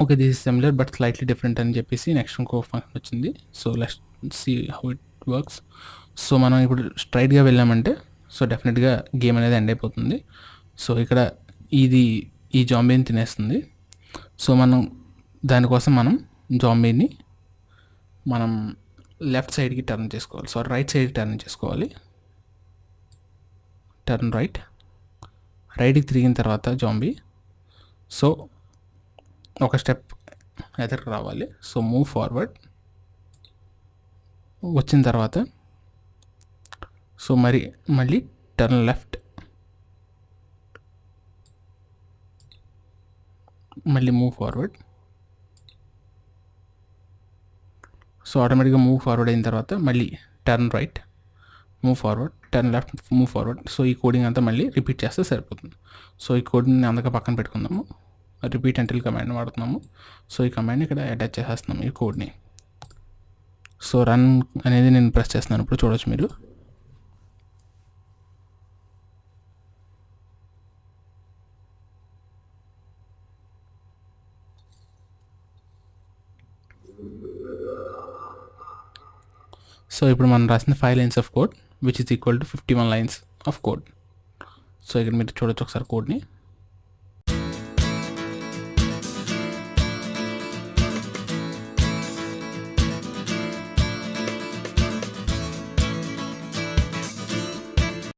Okay, this is similar but slightly different అని చెప్పేసి next ఇంకో ఫంక్షన్ వచ్చింది. So let's see how it works. So మనం ఇప్పుడు స్ట్రైట్గా వెళ్ళామంటే సో డెఫినెట్గా గేమ్ అనేది ఎండ్ అయిపోతుంది. సో ఇక్కడ ఈ జాంబీని తినేస్తుంది. సో మనం దానికోసం మనం జాంబీని మనం లెఫ్ట్ సైడ్కి టర్న్ చేసుకోవాలి. సో రైట్ సైడ్కి టర్న్ చేసుకోవాలి. టర్న్ రైట్కి తిరిగిన తర్వాత జాంబీ సో ఒక స్టెప్ ఎదురుకు రావాలి. సో మూవ్ ఫార్వర్డ్ వచ్చిన తర్వాత సో మళ్ళీ టర్న్ లెఫ్ట్, మళ్ళీ మూవ్ ఫార్వర్డ్. సో ఆటోమేటిక్గా మూవ్ ఫార్వర్డ్ అయిన తర్వాత మళ్ళీ turn right, move forward, turn left, move forward. So ఈ కోడింగ్ అంతా మళ్ళీ రిపీట్ చేస్తే సరిపోతుంది. సో ఈ కోడ్ని అందుకే పక్కన పెట్టుకుందాము. రిపీట్ అంటిల్ కమాండ్ వాడుతున్నాము. సో ఈ కమాండ్ని ఇక్కడ అటాచ్ చేసేస్తున్నాము ఈ కోడ్ని. సో రన్ అనేది నేను ప్రెస్ చేస్తున్నాను, ఇప్పుడు చూడొచ్చు మీరు. సో ఇప్పుడు మనం రాసిన 5 lines of code which is equal to 51 lines of code. So ఇక్కడ మీరు చూడొచ్చు ఒకసారి కోడ్ని.